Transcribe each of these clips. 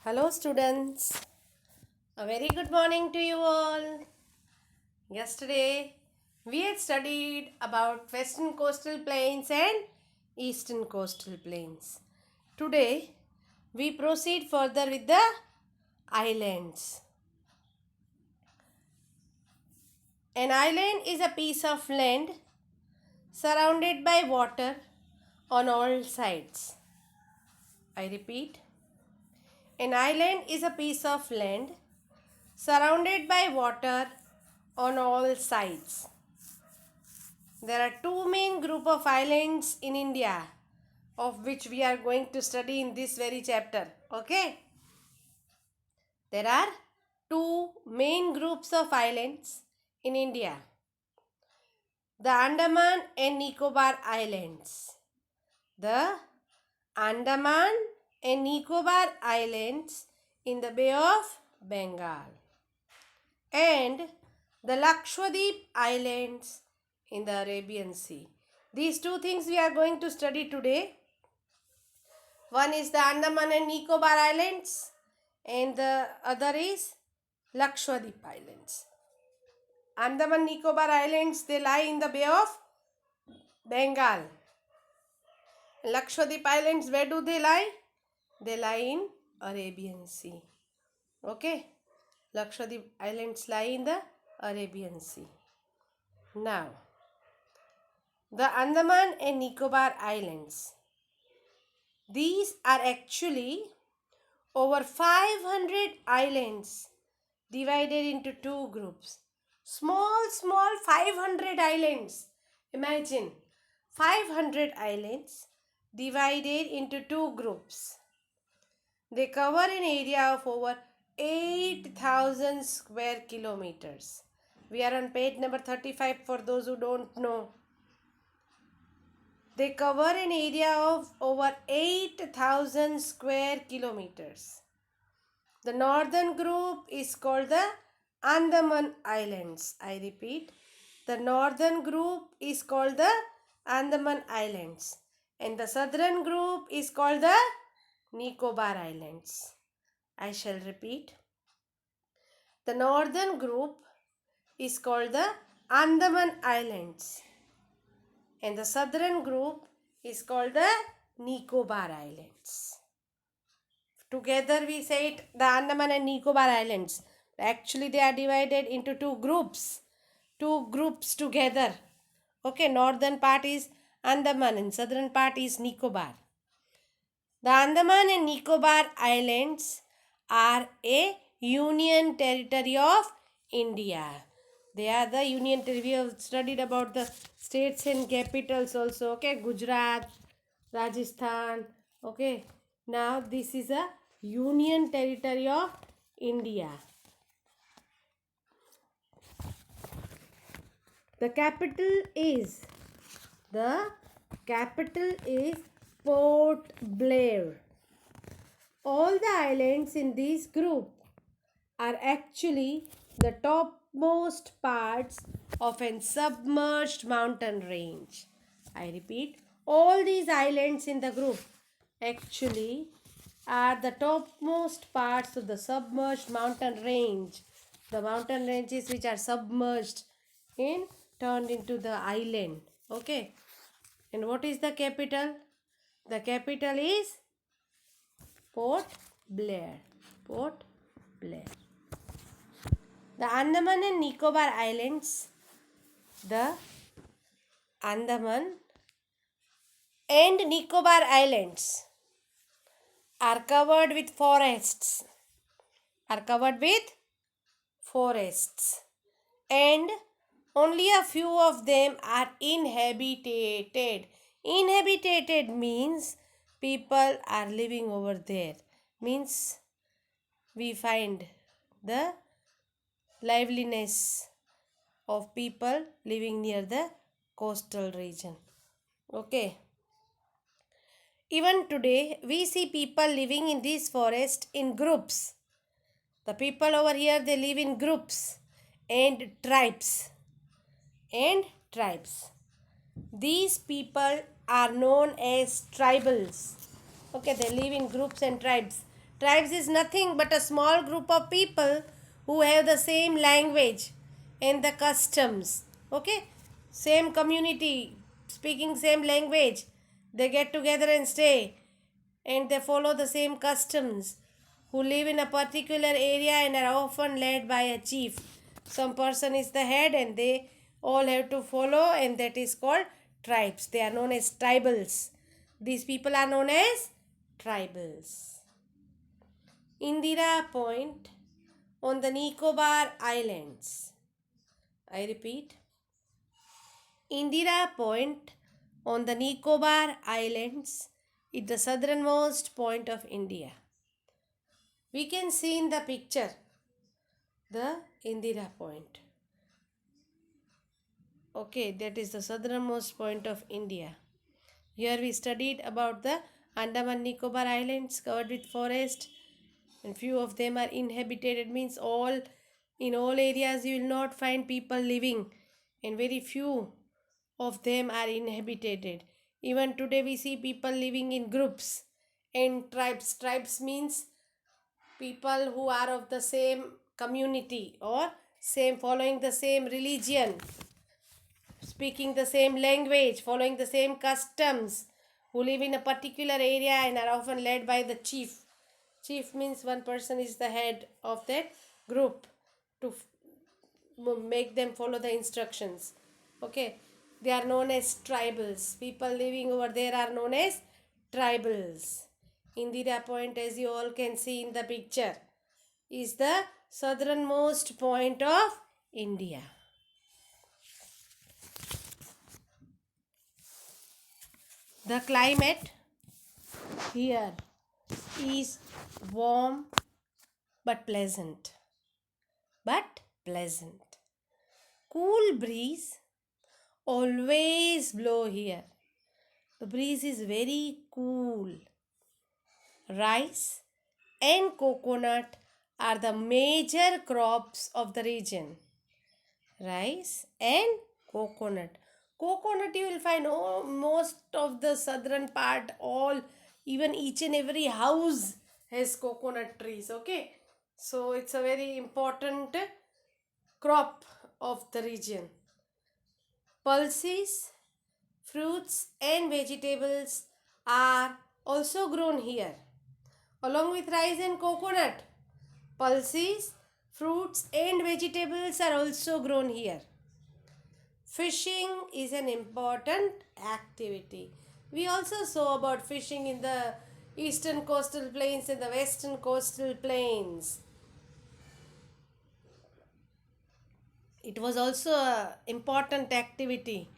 Hello, students. A very good morning to you all. Yesterday, we had studied about western coastal plains and eastern coastal plains. Today, we proceed further with the islands. An island is a piece of land surrounded by water on all sides. I repeat, an island is a piece of land surrounded by water on all sides. There are two main group of islands in India of which we are going to study in this very chapter. Okay? There are two main groups of islands in India. The Andaman and Nicobar Islands. The Andaman and Nicobar Islands in the Bay of Bengal. And the Lakshadweep Islands in the Arabian Sea. These two things we are going to study today. One is the Andaman and Nicobar Islands and the other is Lakshadweep Islands. Andaman Nicobar Islands, they lie in the Bay of Bengal. Lakshadweep Islands, where do they lie? They lie in Arabian Sea. Okay? Lakshadweep Islands lie in the Arabian Sea. Now, the Andaman and Nicobar Islands. These are actually over 500 islands divided into two groups. Small 500 islands. Imagine 500 islands divided into two groups. They cover an area of over 8,000 square kilometers. We are on page number 35 for those who don't know. They cover an area of over 8,000 square kilometers. The northern group is called the Andaman Islands. I repeat, the northern group is called the Andaman Islands. And the southern group is called the Nicobar Islands. I shall repeat. The northern group is called the Andaman Islands. And the southern group is called the Nicobar Islands. Together we say it the Andaman and Nicobar Islands. Actually they are divided into two groups. Two groups together. Okay, northern part is Andaman and southern part is Nicobar. The Andaman and Nicobar Islands are a union territory of India. They are the union territory. We have studied about the states and capitals also. Okay, Gujarat, Rajasthan. Okay, now this is a union territory of India. The capital is Port Blair. All the islands in this group are actually the topmost parts of a submerged mountain range. I repeat, all these islands in the group actually are the topmost parts of the submerged mountain range. The mountain ranges which are submerged in turned into the island. Okay. And what is the capital? The capital is Port Blair. Port Blair. The Andaman and Nicobar Islands, the Andaman and Nicobar Islands are covered with forests. And only a few of them are inhabited. Inhabited means people are living over there. Means we find the liveliness of people living near the coastal region. Okay. Even today, we see people living in this forest in groups. The people over here, they live in groups and tribes. These people are known as tribals. Okay, they live in groups and tribes. Tribes is nothing but a small group of people who have the same language and the customs. Okay? Same community, speaking same language. They get together and stay, and they follow the same customs, who live in a particular area and are often led by a chief. Some person is the head and they all have to follow, and that is called tribes. They are known as tribals. These people are known as tribals. Indira Point on the Nicobar Islands. I repeat, Indira Point on the Nicobar Islands is the southernmost point of India. We can see in the picture the Indira Point. Okay, that is the southernmost point of India. Here we studied about the Andaman Nicobar Islands covered with forest, and few of them are inhabited. It means in all areas you will not find people living, and very few of them are inhabited. Even today we see people living in groups and tribes. Tribes means people who are of the same community or same following the same religion, speaking the same language, following the same customs, who live in a particular area and are often led by the chief. Chief means one person is the head of that group to make them follow the instructions. Okay, they are known as tribals. People living over there are known as tribals. Indira Point, as you all can see in the picture, is the southernmost point of India. The climate here is warm but pleasant. But pleasant. Cool breeze always blow here. The breeze is very cool. Rice and coconut are the major crops of the region. Rice and coconut. Coconut you will find most of the southern part, all, even each and every house has coconut trees. Okay, so it's a very important crop of the region. Pulses, fruits and vegetables are also grown here along with rice and coconut. Pulses, fruits and vegetables are also grown here. Fishing is an important activity. We also saw about fishing in the eastern coastal plains and the western coastal plains. It was also an important activity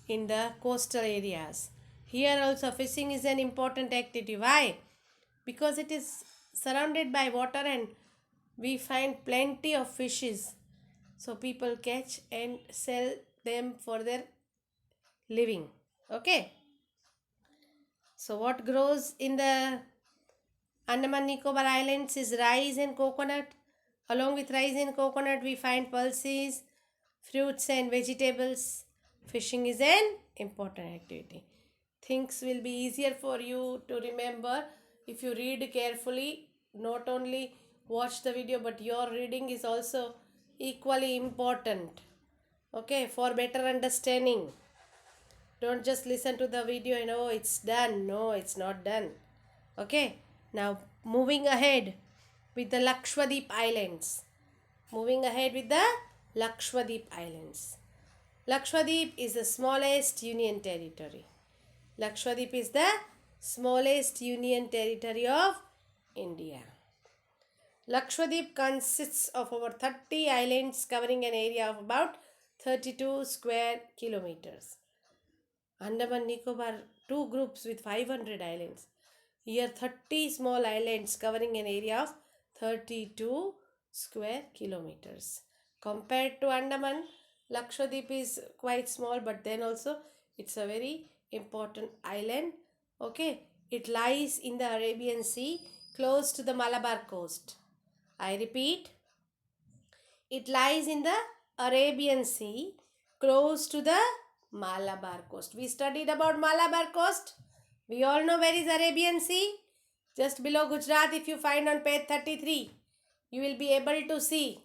in the coastal areas. Here also fishing is an important activity. Why? Because it is surrounded by water and we find plenty of fishes. So people catch and sell them for their living. Okay. So what grows in the Andaman Nicobar Islands is rice and coconut. Along with rice and coconut, we find pulses, fruits and vegetables. Fishing is an important activity. Things will be easier for you to remember if you read carefully. Not only watch the video, but your reading is also equally important. Okay, for better understanding. Don't just listen to the video and oh, it's done. No, it's not done. Okay, now moving ahead with the Lakshadweep Islands. Moving ahead with the Lakshadweep Islands. Lakshadweep is the smallest union territory. Lakshadweep is the smallest union territory of India. Lakshadweep consists of over 30 islands covering an area of about 32 square kilometers. Andaman Nicobar, two groups with 500 islands. Here 30 small islands covering an area of 32 square kilometers. Compared to Andaman, Lakshadweep is quite small, but then also it's a very important island. Okay, it lies in the Arabian Sea close to the Malabar coast. I repeat, it lies in the Arabian Sea close to the Malabar coast. We studied about Malabar coast. We all know where is Arabian Sea. Just below Gujarat, if you find on page 33, you will be able to see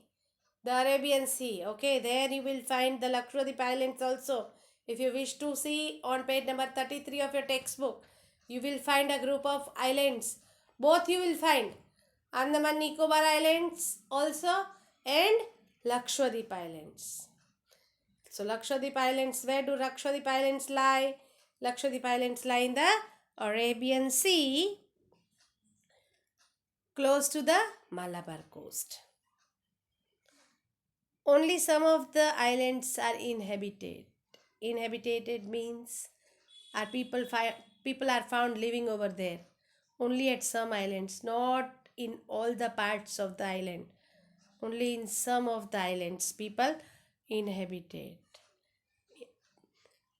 the Arabian Sea. Okay, there you will find the Lakshadweep Islands also. If you wish to see on page number 33 of your textbook, you will find a group of islands. Both you will find Andaman Nicobar Islands also and Lakshadweep Islands. So Lakshadweep Islands, where do Lakshadweep Islands lie? Lakshadweep Islands lie in the Arabian Sea, close to the Malabar coast. Only some of the islands are inhabited. Inhabited means are people are found living over there. Only at some islands, not in all the parts of the island. Only in some of the islands people inhabited.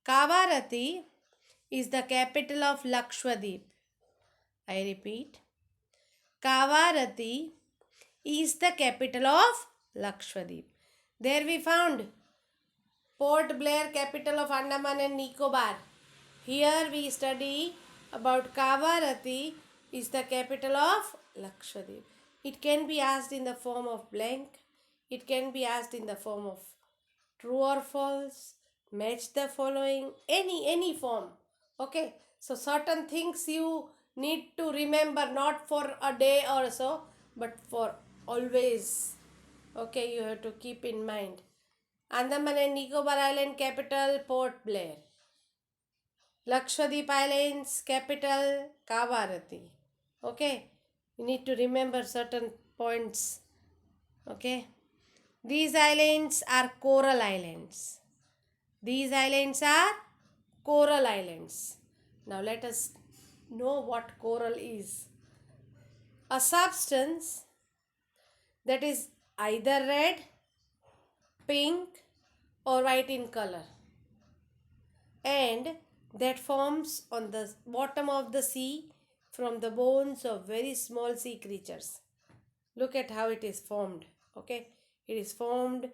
Kavarati is the capital of Lakshadweep. I repeat, Kavarati is the capital of Lakshadweep. There we found Port Blair, capital of Andaman and Nicobar. Here we study about Kavarati is the capital of Lakshadweep. It can be asked in the form of blank. It can be asked in the form of true or false, match the following, any form. Okay, so certain things you need to remember, not for a day or so, but for always. Okay, you have to keep in mind. Andaman and Nicobar Island capital Port Blair. Lakshadweep Islands capital Kavarati. Okay, you need to remember certain points. Okay, these islands are coral islands. These islands are coral islands. Now let us know what coral is. A substance that is either red, pink or white in color, and that forms on the bottom of the sea from the bones of very small sea creatures. Look at how it is formed. Okay, it is found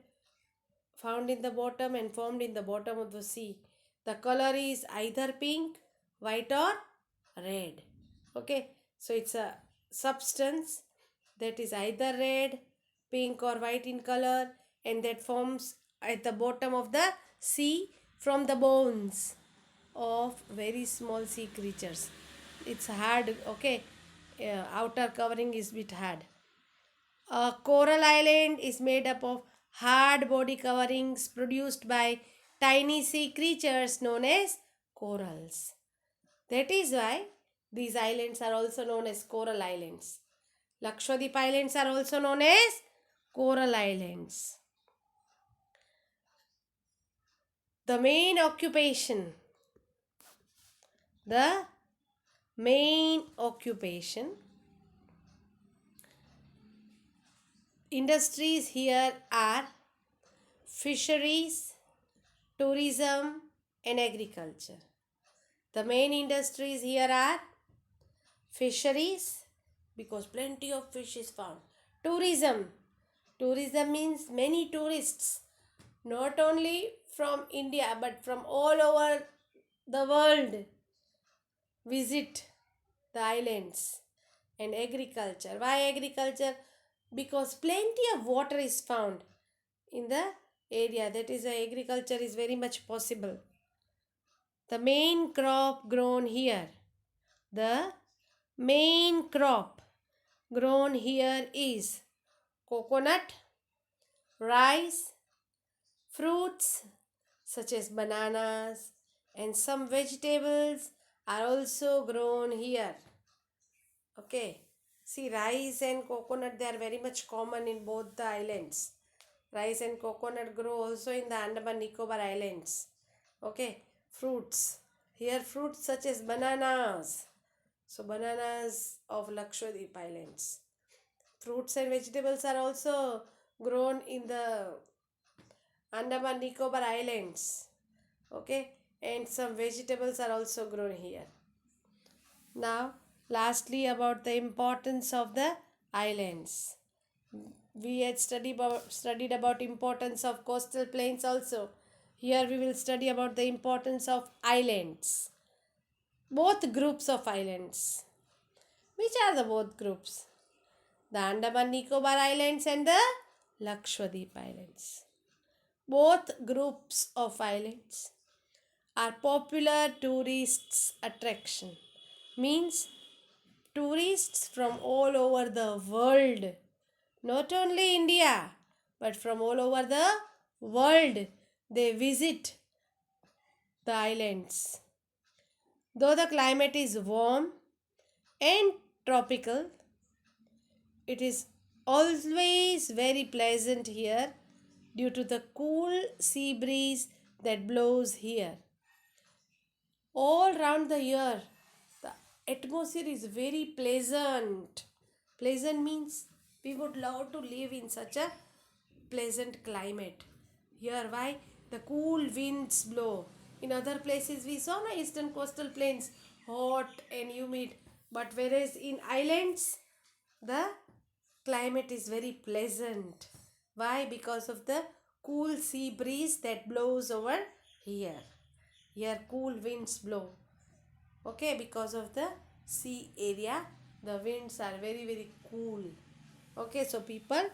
in the bottom and formed in the bottom of the sea. The color is either pink, white or red. Okay, so it's a substance that is either red, pink or white in color, and that forms at the bottom of the sea from the bones of very small sea creatures. It's hard. Okay, outer covering is bit hard. A coral island is made up of hard body coverings produced by tiny sea creatures known as corals. That is why these islands are also known as coral islands. Lakshadweep Islands are also known as coral islands. The main occupation industries here are fisheries, tourism and agriculture. The main industries here are fisheries, because plenty of fish is found. Tourism means many tourists, not only from India but from all over the world, visit the islands. And agriculture. Why agriculture? Because plenty of water is found in the area. That is, agriculture is very much possible. The main crop grown here is coconut, rice, fruits such as bananas, and some vegetables are also grown here. Okay, see, rice and coconut, they are very much common in both the islands. Rice and coconut grow also in the Andaman Nicobar Islands. Okay, fruits. Here fruits such as bananas. So bananas of Lakshadweep Islands. Fruits and vegetables are also grown in the Andaman Nicobar Islands. Okay, and some vegetables are also grown here. Now, lastly, about the importance of the islands. We had studied about importance of coastal plains also. Here we will study about the importance of islands. Both groups of islands. Which are the both groups? The Andaman Nicobar Islands and the Lakshadweep Islands. Both groups of islands are popular tourists attraction. Means tourists from all over the world, not only India, but from all over the world, they visit the islands. Though the climate is warm and tropical, it is always very pleasant here due to the cool sea breeze that blows here. All round the year, the atmosphere is very pleasant. Pleasant means we would love to live in such a pleasant climate. Here, why? The cool winds blow. In other places, we saw na eastern coastal plains, hot and humid. But whereas in islands, the climate is very pleasant. Why? Because of the cool sea breeze that blows over here. Here, cool winds blow. Okay, because of the sea area, the winds are very, very cool. Okay, so people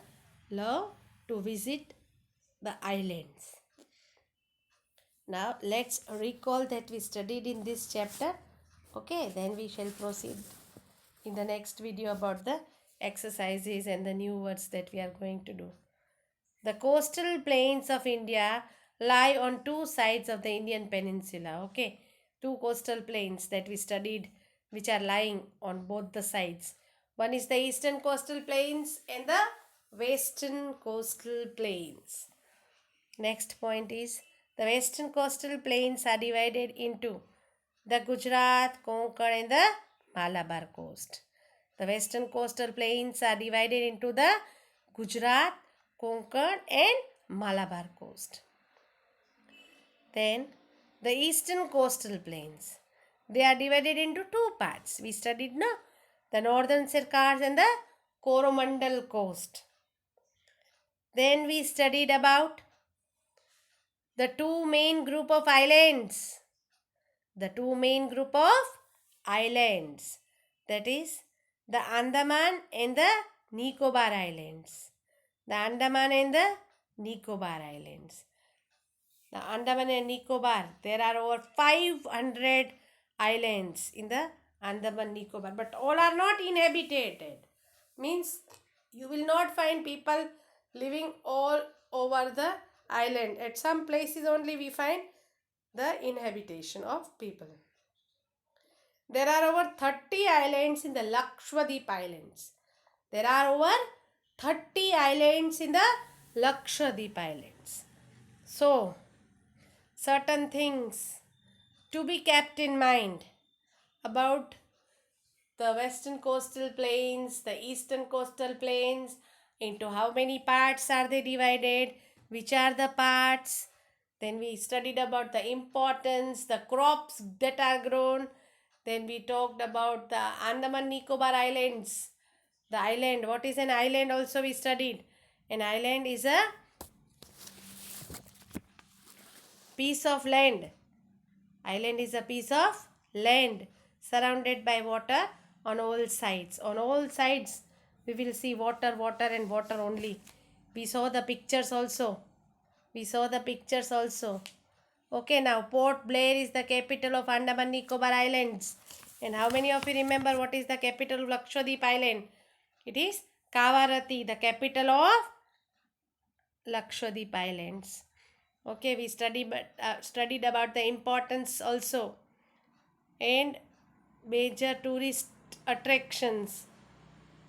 love to visit the islands. Now, let's recall that we studied in this chapter. Okay, then we shall proceed in the next video about the exercises and the new words that we are going to do. The coastal plains of India lie on two sides of the Indian peninsula. Okay, two coastal plains that we studied which are lying on both the sides. One is the eastern coastal plains and the western coastal plains. Next point is the western coastal plains are divided into the Gujarat, Konkan and the Malabar coast. The western coastal plains are divided into the Gujarat, Konkan and Malabar coast. Then the eastern coastal plains. They are divided into two parts. We studied now the northern Sircars and the Coromandel coast. Then we studied about the two main group of islands. The two main group of islands. That is the Andaman and the Nicobar Islands. The Andaman and the Nicobar Islands. The Andaman and Nicobar, there are over 500 islands in the Andaman Nicobar, but all are not inhabited. Means you will not find people living all over the island. At some places only we find the inhabitation of people. There are over 30 islands in the Lakshadweep Islands. There are over 30 islands in the Lakshadweep Islands. So, certain things to be kept in mind about the western coastal plains, the eastern coastal plains, into how many parts are they divided, which are the parts. Then we studied about the importance, the crops that are grown. Then we talked about the Andaman Nicobar Islands. The island, what is an island also we studied. An island is a piece of land. Island is a piece of land surrounded by water on all sides. On all sides we will see water, water and water only. We saw the pictures also. Okay, now Port Blair is the capital of Andaman Nicobar Islands. And how many of you remember what is the capital of Lakshadweep Island? It is Kavaratti, the capital of Lakshadweep Islands. Okay, we studied about the importance also and major tourist attractions.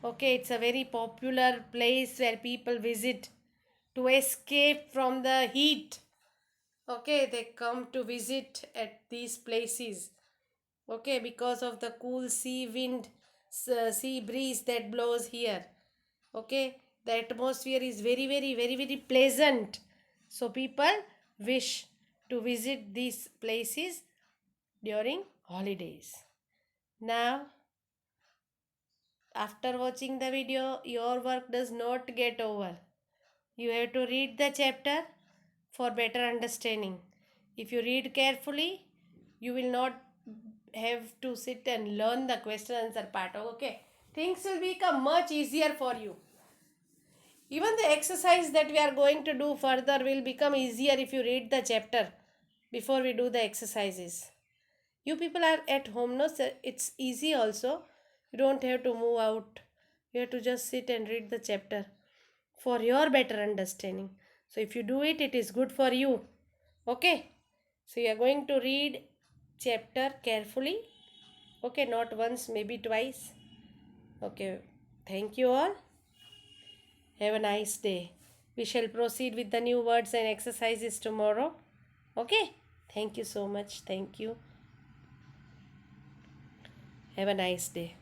Okay, it's a very popular place where people visit to escape from the heat. Okay, they come to visit at these places. Okay, because of the cool sea wind, sea breeze that blows here. Okay, the atmosphere is very, very, very, very pleasant. So people wish to visit these places during holidays. Now, after watching the video, your work does not get over. You have to read the chapter for better understanding. If you read carefully, you will not have to sit and learn the question answer part. Okay, things will become much easier for you. Even the exercise that we are going to do further will become easier if you read the chapter before we do the exercises. You people are at home, no? So it's easy also. You don't have to move out. You have to just sit and read the chapter for your better understanding. So if you do it, it is good for you. Okay? So you are going to read chapter carefully. Okay, not once, maybe twice. Okay. Thank you all. Have a nice day. We shall proceed with the new words and exercises tomorrow. Okay? Thank you so much. Thank you. Have a nice day.